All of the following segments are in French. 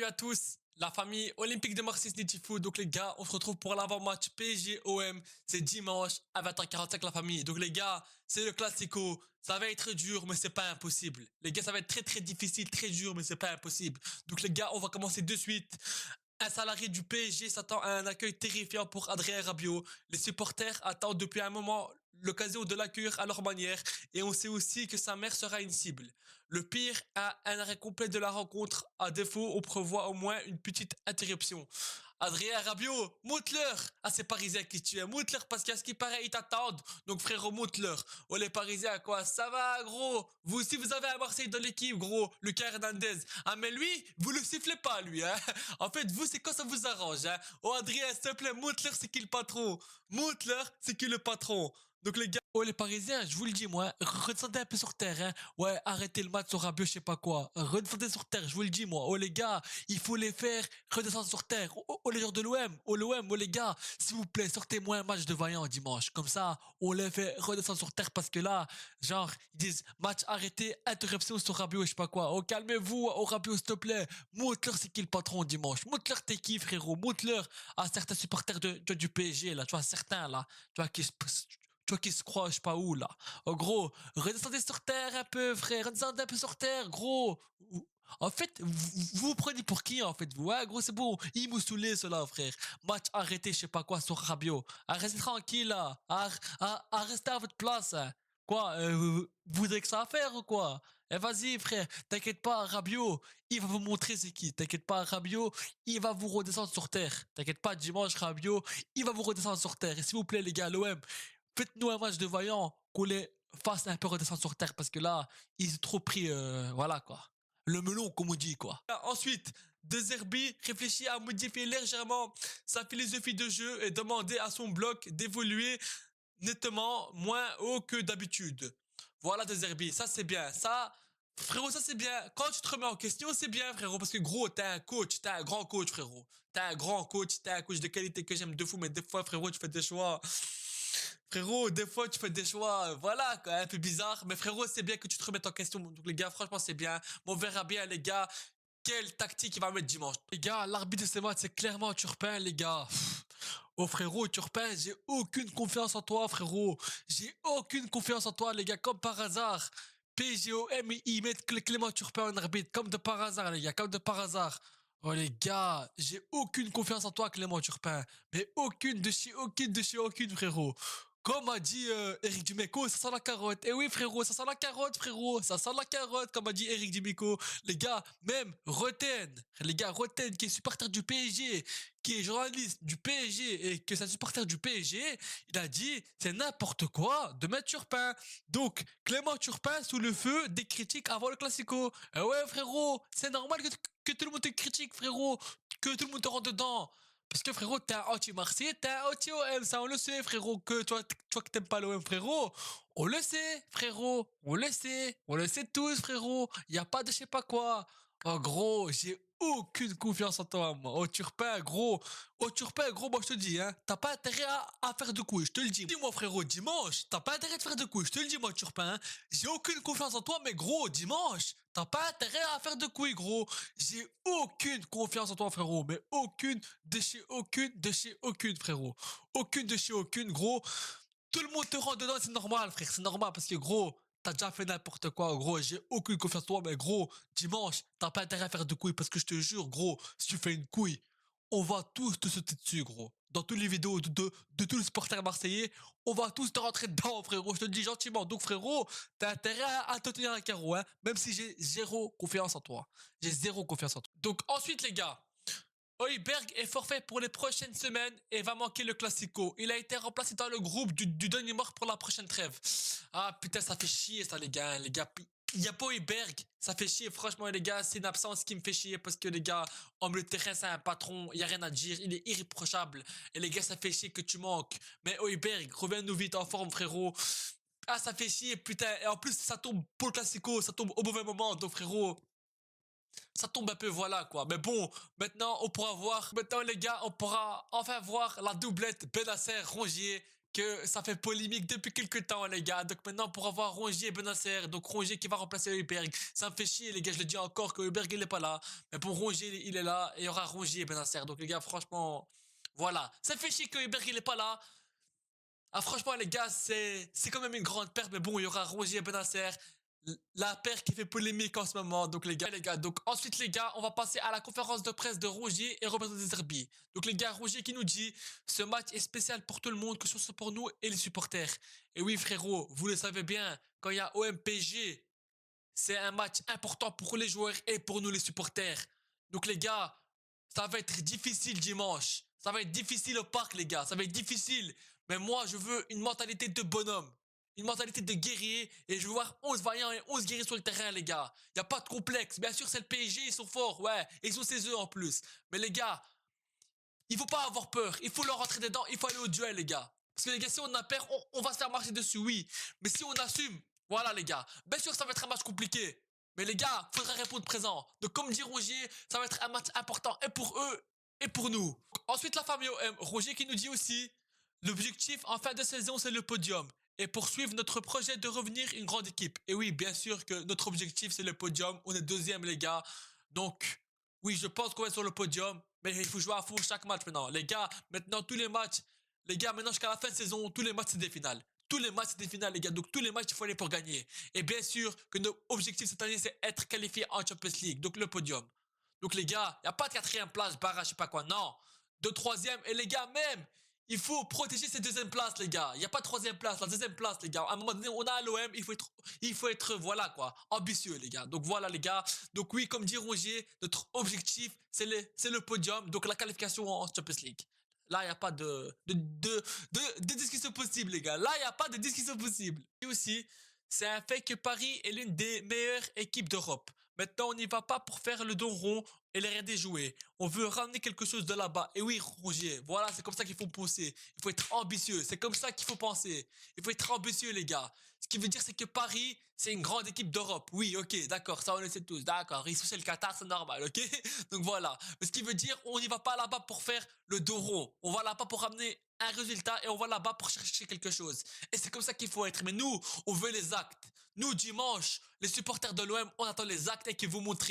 Salut à tous, la famille olympique de Marseille Foot. Donc les gars, on se retrouve pour l'avant-match PSG-OM. C'est dimanche à 20h45 la famille. Donc les gars, c'est le classico. Ça va être dur, mais c'est pas impossible. Les gars, ça va être très très difficile, très dur, mais c'est pas impossible. Donc les gars, on va commencer de suite. Un salarié du PSG s'attend à un accueil terrifiant pour Adrien Rabiot. Les supporters attendent depuis un moment l'occasion de l'accueillir à leur manière et on sait aussi que sa mère sera une cible. Le pire, un arrêt complet de la rencontre. À défaut, on prévoit au moins une petite interruption. Adrien Rabiot, monte-leur. Ah, c'est Parisien qui tu es. Monte-leur parce qu'à ce qui paraît, ils t'attendent. Donc frérot, monte-leur. Oh les Parisiens, quoi, ça va gros. Vous aussi, vous avez un Marseille dans l'équipe, gros. Lucas Hernandez. Ah mais lui, vous le sifflez pas, lui, hein. En fait, vous, c'est quand ça vous arrange, hein. Oh Adrien, s'il te plaît, monte-leur, c'est qui le patron. Monte-leur, c'est qui le patron. Donc les gars, oh les Parisiens, je vous le dis moi, redescendez un peu sur terre, hein. Ouais, arrêtez le match sur Rabiot, je sais pas quoi. Redescendez sur terre, je vous le dis moi. Oh les gars, il faut les faire redescendre sur terre. Oh les gens de l'OM, oh les gars, s'il vous plaît, sortez-moi un match de vaillant dimanche. Comme ça, on les fait redescendre sur terre parce que là, genre, ils disent match arrêté, interruption sur Rabiot, je sais pas quoi. Oh calmez-vous, oh Rabiot, s'il te plaît. Montre-leur c'est qui le patron dimanche. Montre-leur t'es qui, frérot. Montre-leur à certains supporters du PSG, là, tu vois, certains là, tu vois, toi qui se croit, je sais pas où, là. Oh, gros, redescendez sur terre un peu, frère. Redescendez un peu sur terre, gros. En fait, vous prenez pour qui, en fait, vous? Ouais, gros, c'est bon. Ils m'ont saoulé, cela, frère. Match arrêté, je sais pas quoi, sur Rabiot. Restez tranquille, là. Restez à votre place, hein. Quoi, vous avez que ça à faire ou quoi? Eh, vas-y, frère. T'inquiète pas, Rabiot, il va vous montrer c'est qui. T'inquiète pas, Rabiot, il va vous redescendre sur terre. T'inquiète pas, dimanche, Rabiot, il va vous redescendre sur terre. Et s'il vous plaît, les gars, l'OM, faites-nous un match de vaillant, qu'on les fasse un peu redescendre sur terre, parce que là, ils ont trop pris, voilà, quoi. Le melon, comme on dit, quoi. Ensuite, De Zerbi réfléchit à modifier légèrement sa philosophie de jeu et demander à son bloc d'évoluer nettement moins haut que d'habitude. Voilà De Zerbi, ça c'est bien. Ça, frérot, ça c'est bien. Quand tu te remets en question, c'est bien, frérot, parce que gros, t'es un coach, t'es un grand coach, frérot. T'es un grand coach, t'es un coach de qualité que j'aime de fou, mais des fois, frérot, tu fais des choix. Frérot, des fois, tu fais des choix, voilà, quoi, un peu bizarre. Mais frérot, c'est bien que tu te remettes en question. Donc, les gars, franchement, c'est bien. On verra bien, les gars, quelle tactique il va mettre dimanche. Les gars, l'arbitre de ce match, c'est clairement Turpin, les gars. Oh frérot, Turpin, j'ai aucune confiance en toi, frérot. J'ai aucune confiance en toi, les gars, comme par hasard. PGOM, ils mettent Clément Turpin en arbitre, comme de par hasard, les gars, comme de par hasard. Oh les gars, j'ai aucune confiance en toi, Clément Turpin. Mais aucune de chez aucune, frérot. Comme a dit Eric Dimeco, ça sent la carotte. Eh oui, frérot, ça sent la carotte, frérot. Ça sent la carotte, comme a dit Eric Dimeco. Les gars, même Roten, qui est supporter du PSG, qui est journaliste du PSG et que c'est un supporter du PSG, il a dit c'est n'importe quoi de mettre Turpin. Donc, Clément Turpin sous le feu des critiques avant le Classico. Eh ouais, frérot, c'est normal que tout le monde te critique, frérot, que tout le monde te rentre dedans. Parce que frérot, t'es un anti-Marseille, t'es un anti-OM, ça on le sait, frérot, que toi que t'aimes pas l'OM, frérot, on le sait, frérot, on le sait tous, frérot, y a pas de je sais pas quoi. Oh gros, j'ai aucune confiance en toi, moi. Oh Turpin, gros, moi je te dis, hein, t'as pas intérêt à faire de couilles, je te le dis. Dis-moi, frérot, dimanche, t'as pas intérêt de faire de couilles, je te le dis, moi, Turpin, hein. J'ai aucune confiance en toi, mais gros, dimanche, t'as pas intérêt à faire de couilles, gros. J'ai aucune confiance en toi, frérot, mais de chez aucune, frérot. Aucune de chez aucune, gros. Tout le monde te rentre dedans, c'est normal, frère, c'est normal, parce que, gros, t'as déjà fait n'importe quoi, gros, j'ai aucune confiance en toi, mais gros, dimanche, t'as pas intérêt à faire de couilles, parce que je te jure, gros, si tu fais une couille, on va tous te sauter dessus, gros. Dans toutes les vidéos de tous les supporters marseillais, on va tous te rentrer dedans, frérot, je te le dis gentiment. Donc, frérot, t'as intérêt à te tenir un carreau, hein, même si j'ai zéro confiance en toi. J'ai zéro confiance en toi. Donc, ensuite, les gars, Højbjerg est forfait pour les prochaines semaines et va manquer le Classico. Il a été remplacé dans le groupe du dernier mort pour la prochaine trêve. Ah putain, ça fait chier ça les gars. Il y a pas Højbjerg. Ça fait chier, franchement les gars, c'est une absence qui me fait chier parce que les gars, en milieu de terrain c'est un patron, il y a rien à dire, il est irréprochable. Et les gars, ça fait chier que tu manques. Mais Højbjerg, reviens-nous vite en forme frérot. Ah ça fait chier putain. Et en plus ça tombe pour le Classico, ça tombe au mauvais moment. Donc frérot, ça tombe un peu, voilà quoi. Mais bon, maintenant les gars, on pourra enfin voir la doublette Benasser Rongier que ça fait polémique depuis quelques temps, les gars. Donc maintenant, pour avoir Rongier et Benasser, donc Rongier qui va remplacer Heuberg, ça me fait chier, les gars. Je le dis encore que Heuberg, il est pas là. Mais pour Rongier, il est là. Et il y aura Rongier et Benasser. Donc les gars, franchement, voilà. Ça me fait chier que Heuberg, il est pas là. Ah, franchement, les gars, c'est quand même une grande perte. Mais bon, il y aura Rongier et Benasser. La paire qui fait polémique en ce moment. Donc les gars. Donc ensuite les gars, on va passer à la conférence de presse de Rongier et Roberto De Zerbi. Donc les gars, Rongier qui nous dit: ce match est spécial pour tout le monde, que ce soit pour nous et les supporters. Et oui frérot, vous le savez bien, quand il y a OM-PSG, c'est un match important pour les joueurs et pour nous les supporters. Donc les gars, ça va être difficile dimanche. Ça va être difficile au parc les gars, ça va être difficile. Mais moi je veux une mentalité de bonhomme. Une mentalité de guerrier. Et je veux voir 11 vaillants et 11 guerriers sur le terrain les gars. Y a pas de complexe. Bien sûr c'est le PSG, ils sont forts. Ouais, et ils ont ses œufs en plus. Mais les gars, il faut pas avoir peur. Il faut leur rentrer dedans. Il faut aller au duel les gars. Parce que les gars, si on a peur, on va se faire marcher dessus, oui. Mais si on assume, voilà les gars. Bien sûr, ça va être un match compliqué. Mais les gars, faudra répondre présent. Donc comme dit Roger, ça va être un match important et pour eux et pour nous. Ensuite, la famille OM. Roger qui nous dit aussi: l'objectif en fin de saison, c'est le podium. Et poursuivre notre projet de revenir une grande équipe. Et oui, bien sûr que notre objectif, c'est le podium. On est deuxième, les gars. Donc, oui, je pense qu'on va être sur le podium. Mais il faut jouer à fond chaque match maintenant. Les gars, maintenant, tous les matchs. Les gars, maintenant, jusqu'à la fin de saison, tous les matchs, c'est des finales. Tous les matchs, c'est des finales, les gars. Donc, tous les matchs, il faut aller pour gagner. Et bien sûr que notre objectif cette année, c'est être qualifié en Champions League. Donc, le podium. Donc, les gars, il n'y a pas de quatrième place, barrage, je sais pas quoi. Non. De troisième. Et les gars, même, il faut protéger cette deuxième place, les gars. Il n'y a pas de troisième place, la deuxième place, les gars. À un moment donné, on a l'OM, il faut être, voilà quoi, ambitieux, les gars. Donc voilà, les gars. Donc oui, comme dit Rongier, notre objectif, c'est le podium, donc la qualification en Champions League. Là, il n'y a pas de discussion possible, les gars. Là, il n'y a pas de discussion possible. Et aussi, c'est un fait que Paris est l'une des meilleures équipes d'Europe. Maintenant, on n'y va pas pour faire le don rond et les regarder jouer. On veut ramener quelque chose de là-bas. Et oui, Rongier, voilà, c'est comme ça qu'il faut pousser. Il faut être ambitieux. C'est comme ça qu'il faut penser. Il faut être ambitieux, les gars. Ce qui veut dire, c'est que Paris, c'est une grande équipe d'Europe. Oui, ok, d'accord, ça on le sait tous. D'accord, ils sont chez le Qatar, c'est normal, ok. Donc voilà. Mais ce qui veut dire, on n'y va pas là-bas pour faire le dos rond. On va là-bas pour ramener un résultat et on va là-bas pour chercher quelque chose. Et c'est comme ça qu'il faut être. Mais nous, on veut les actes. Nous, dimanche, les supporters de l'OM, on attend les actes et qu'ils vous montrent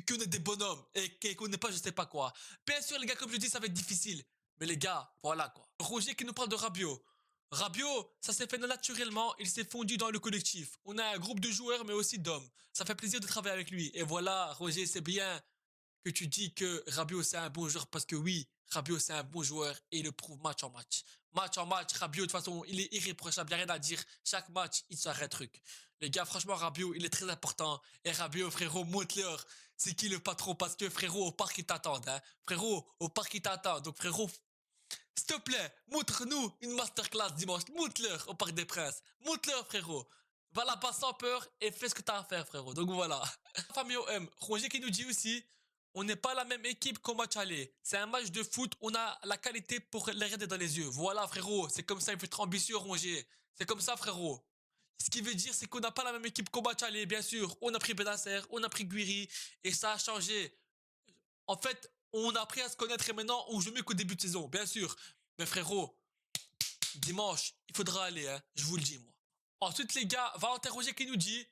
qu'on est des bonhommes et qu'on n'est pas je sais pas quoi. Bien sûr, les gars, comme je dis, ça va être difficile. Mais les gars, voilà quoi. Roger qui nous parle de Rabiot. Rabiot, ça s'est fait naturellement, il s'est fondu dans le collectif. On a un groupe de joueurs, mais aussi d'hommes. Ça fait plaisir de travailler avec lui. Et voilà, Roger, c'est bien que tu dis que Rabiot c'est un bon joueur parce que oui, Rabiot c'est un bon joueur et il le prouve match en match. Match en match, Rabiot de toute façon il est irréprochable, il n'y a rien à dire. Chaque match, il sort un truc. Les gars, franchement, Rabiot il est très important. Et Rabiot, frérot, montre-leur c'est qui le patron parce que frérot, au parc ils t'attendent. Hein. Frérot, au parc ils t'attendent. Donc frérot, s'il te plaît, montre-nous une masterclass dimanche. Montre-leur au Parc des Princes. Montre-leur, frérot. Va là-bas sans peur et fais ce que t'as à faire, frérot. Donc voilà. Famille OM, Roger qui nous dit aussi: on n'est pas la même équipe qu'au match aller. C'est un match de foot, on a la qualité pour les regarder dans les yeux. Voilà, frérot. C'est comme ça, il faut être ambitieux, Roger. C'est comme ça, frérot. Ce qui veut dire, c'est qu'on n'a pas la même équipe qu'au match aller, bien sûr. On a pris Benacer, on a pris Guiri, et ça a changé. En fait, on a appris à se connaître et maintenant on joue mieux qu'au début de saison, bien sûr. Mais frérot, dimanche, il faudra aller, hein, je vous le dis, moi. Ensuite, les gars, Valentin Roger qui nous dit: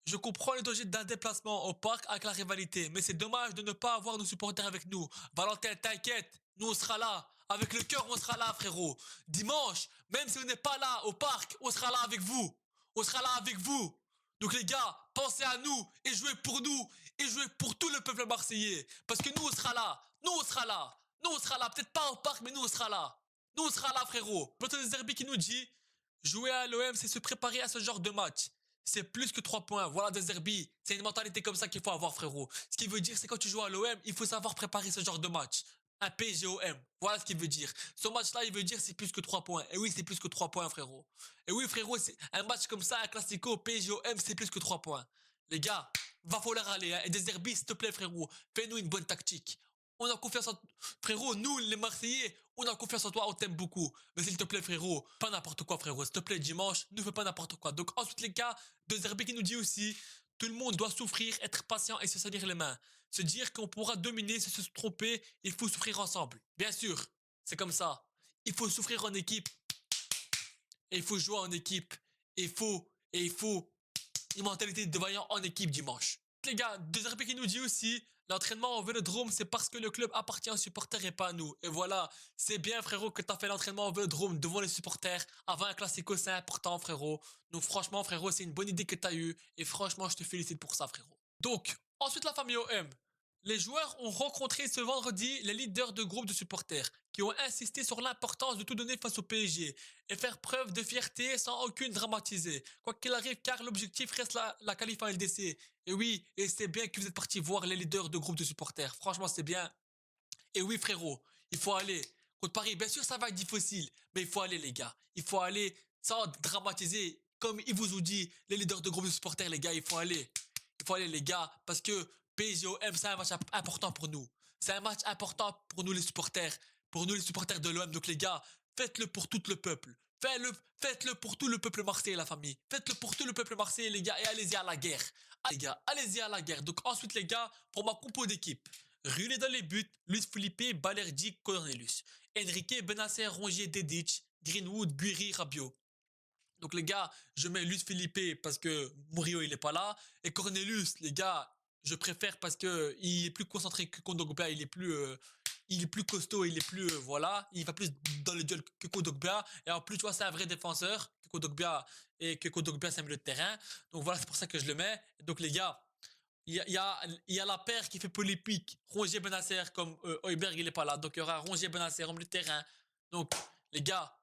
je comprends le danger d'un déplacement au parc avec la rivalité, mais c'est dommage de ne pas avoir nos supporters avec nous. Valentin, t'inquiète, nous on sera là. Avec le cœur, on sera là, frérot. Dimanche, même si on n'est pas là au parc, on sera là avec vous. On sera là avec vous. Donc les gars, pensez à nous et jouez pour nous et jouez pour tout le peuple marseillais. Parce que nous, on sera là. Nous, on sera là. Nous, on sera là. Peut-être pas au parc, mais nous, on sera là. Nous, on sera là, frérot. Votre Zerbi qui nous dit: jouer à l'OM, c'est se préparer à ce genre de match. C'est plus que 3 points. Voilà De Zerbi. C'est une mentalité comme ça qu'il faut avoir, frérot. Ce qui veut dire, c'est quand tu joues à l'OM, il faut savoir préparer ce genre de match. Un PSGOM. Voilà ce qu'il veut dire. Ce match-là, il veut dire c'est plus que 3 points. Et oui, c'est plus que 3 points, frérot. Et oui, frérot, c'est un match comme ça, un classico, PSGOM, c'est plus que 3 points. Les gars, va falloir aller. Hein. Et De Zerbi, s'il te plaît, frérot, fais-nous une bonne tactique. On a confiance en... Frérot, nous, les Marseillais, on a confiance en toi, on t'aime beaucoup. Mais s'il te plaît, frérot, pas n'importe quoi, frérot. S'il te plaît, dimanche, ne fais pas n'importe quoi. Donc, ensuite, les gars, De Zerbi qui nous dit aussi: tout le monde doit souffrir, être patient et se salir les mains. Se dire qu'on pourra dominer, se tromper, il faut souffrir ensemble. Bien sûr, c'est comme ça. Il faut souffrir en équipe. Et il faut jouer en équipe. Et il faut une mentalité de vaillant en équipe dimanche. Les gars, deuxième RP qui nous dit aussi, l'entraînement au Vélodrome, c'est parce que le club appartient aux supporters et pas à nous. Et voilà, c'est bien frérot que t'as fait l'entraînement au Vélodrome devant les supporters. Avant un classico, c'est important frérot. Donc franchement frérot, c'est une bonne idée que t'as eue. Et franchement, je te félicite pour ça frérot. Donc, ensuite la famille OM. Les joueurs ont rencontré ce vendredi les leaders de groupes de supporters qui ont insisté sur l'importance de tout donner face au PSG et faire preuve de fierté sans aucune dramatiser. Quoi qu'il arrive, car l'objectif reste la qualif en LDC. Et oui, et c'est bien que vous êtes partis voir les leaders de groupes de supporters. Franchement, c'est bien. Et oui, frérot, il faut aller. Contre Paris, bien sûr, ça va être difficile, mais il faut aller, les gars. Il faut aller sans dramatiser. Comme ils vous ont dit, les leaders de groupes de supporters, les gars, il faut aller. Il faut aller, les gars, parce que PSGOM, c'est un match important pour nous. C'est un match important pour nous, les supporters. Pour nous, les supporters de l'OM. Donc, les gars, faites-le pour tout le peuple. Faites-le pour tout le peuple marseillais, la famille. Faites-le pour tout le peuple marseillais, les gars, et allez-y à la guerre. Ah, les gars, allez-y à la guerre. Donc, ensuite, les gars, pour ma compo d'équipe. Runé dans les buts, Luis Felipe, Balerdi, Cornelius. Enrique, Benasser, Rongier, Dedic, Greenwood, Guiri, Rabiot. Donc les gars, je mets Luis Felipe parce que Murillo il est pas là. Et Cornelius, les gars, je préfère parce que il est plus concentré que Kondogbia, il est plus costaud, il est plus voilà, il va plus dans le duel que Kondogbia. Et en plus, tu vois, c'est un vrai défenseur que Kondogbia et que Kondogbia c'est un milieu de terrain. Donc voilà, c'est pour ça que je le mets. Donc les gars, il y a la paire qui fait polémique. Rongier Benasser, comme Heuberg, il est pas là. Donc il y aura Rongier Benasser en milieu de terrain. Donc les gars,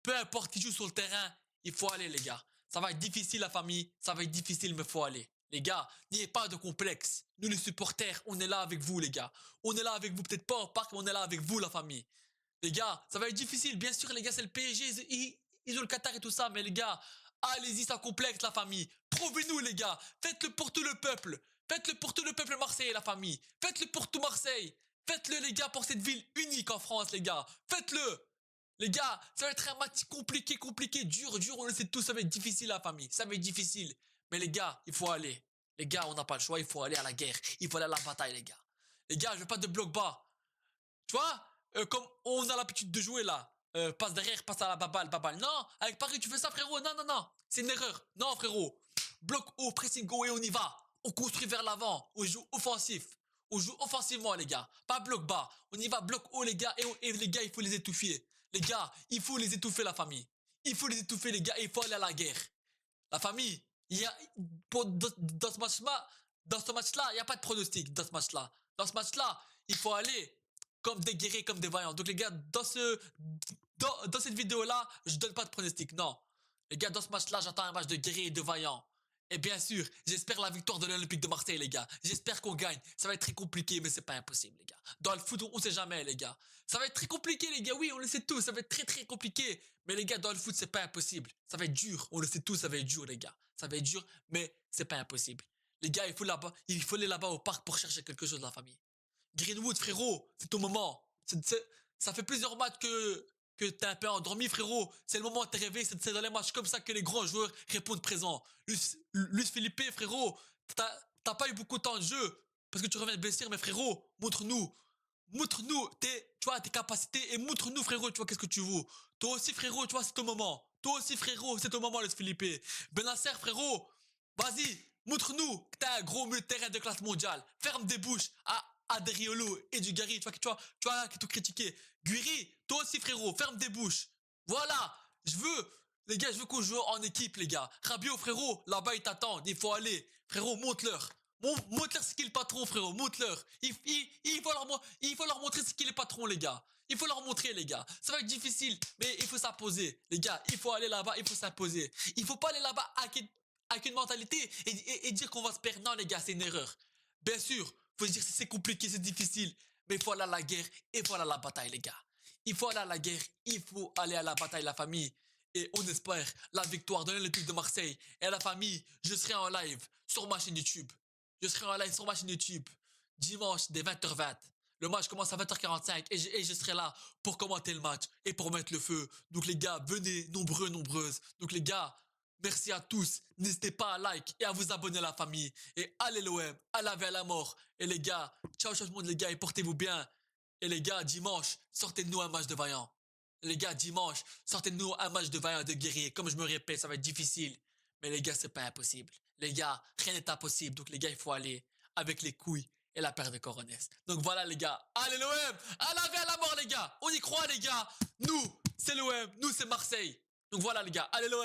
peu importe qui joue sur le terrain, il faut aller, les gars. Ça va être difficile, la famille. Ça va être difficile, mais il faut aller. Les gars, n'ayez pas de complexe. Nous, les supporters, on est là avec vous, les gars. On est là avec vous, peut-être pas au parc, mais on est là avec vous, la famille. Les gars, ça va être difficile. Bien sûr, les gars, c'est le PSG. Ils ont le Qatar et tout ça, mais les gars, allez-y sans complexe, la famille. Prouvez-nous, les gars. Faites-le pour tout le peuple. Faites-le pour tout le peuple marseillais, la famille. Faites-le pour tout Marseille. Faites-le, les gars, pour cette ville unique en France, les gars. Faites-le. Les gars, ça va être un match compliqué, dur, on le sait tous, ça va être difficile la famille, ça va être difficile. Mais les gars, il faut aller. Les gars, on n'a pas le choix, il faut aller à la guerre, il faut aller à la bataille, les gars. Les gars, je veux pas de bloc bas. Tu vois, comme on a l'habitude de jouer là, passe derrière, passe à la baballe. Non, avec Paris, tu fais ça, frérot. Non, c'est une erreur. Non, frérot. Bloc haut, pressing go et on y va. On construit vers l'avant, on joue offensif. On joue offensivement, les gars. Pas bloc bas. On y va bloc haut, les gars. Et les gars, il faut les étouffer. Les gars, il faut les étouffer, la famille. Il faut les étouffer, les gars. Et il faut aller à la guerre. La famille, il y a, dans ce match-là, il n'y a pas de pronostic dans ce match-là. Dans ce match-là, il faut aller comme des guerriers, comme des vaillants. Donc les gars, dans cette vidéo-là, je donne pas de pronostic, non. Les gars, dans ce match-là, j'attends un match de guerriers et de vaillants. Et bien sûr, j'espère la victoire de l'Olympique de Marseille, les gars. J'espère qu'on gagne. Ça va être très compliqué, mais c'est pas impossible, les gars. Dans le foot, on sait jamais, les gars. Ça va être très compliqué, les gars. Oui, on le sait tous. Ça va être très compliqué. Mais les gars, dans le foot, c'est pas impossible. Ça va être dur. On le sait tous, ça va être dur, les gars. Ça va être dur, mais c'est pas impossible. Les gars, il faut aller là-bas au parc pour chercher quelque chose de la famille. Greenwood, frérot, c'est ton moment. Ça fait plusieurs matchs que t'es un peu endormi, frérot. C'est le moment de te réveiller. C'est dans les matchs comme ça que les grands joueurs répondent présent. Luis Felipe, frérot, t'as pas eu beaucoup de temps de jeu parce que tu reviens de blessure, mais frérot, montre-nous. Montre-nous tes capacités et montre-nous, frérot, tu vois, qu'est-ce que tu vaux. Toi aussi, frérot, tu vois, c'est ton moment. Toi aussi, frérot, c'est ton moment, Luis Felipe. Benasser, frérot, vas-y, montre-nous que t'es un gros milieu de terrain de classe mondiale. Ferme des bouches à Deriolo et du Gary, tu vois, qui tout critiqué. Guiri, toi aussi, frérot, ferme des bouches. Voilà, les gars, je veux qu'on joue en équipe, les gars. Rabiot, frérot, là-bas, ils t'attendent, il faut aller. Frérot, montre-leur. Montre-leur ce qu'est le patron, frérot, montre-leur. Il faut leur montrer ce qu'est le patron, les gars. Il faut leur montrer, les gars. Ça va être difficile, mais il faut s'imposer. Les gars, il faut aller là-bas, il faut s'imposer. Il faut pas aller là-bas avec une mentalité et dire qu'on va se perdre. Non, les gars, c'est une erreur. Bien sûr, faut se dire que c'est compliqué, c'est difficile. Mais il faut aller à la guerre et il faut aller à la bataille, les gars. Il faut aller à la guerre, il faut aller à la bataille, la famille. Et on espère la victoire de l'Olympique de Marseille. Et à la famille, je serai en live sur ma chaîne YouTube. Je serai en live sur ma chaîne YouTube dimanche dès 20h20. Le match commence à 20h45 et je serai là pour commenter le match et pour mettre le feu. Donc les gars, venez nombreux, nombreuses. Donc les gars, merci à tous. N'hésitez pas à like et à vous abonner à la famille. Et allez l'OM, à la vie à la mort. Et les gars, ciao tout le monde les gars et portez-vous bien. Et les gars, dimanche, sortez de nous un match de vaillant. Les gars, dimanche, sortez-nous un match de vaillant de guerrier. Comme je me répète, ça va être difficile. Mais les gars, c'est pas impossible. Les gars, rien n'est impossible. Donc les gars, il faut aller avec les couilles et la paire de coronets. Donc voilà les gars. Allez l'OM, à la vie à la mort les gars. On y croit les gars. Nous, c'est l'OM. Nous, c'est Marseille. Donc voilà les gars. Allez l'OM.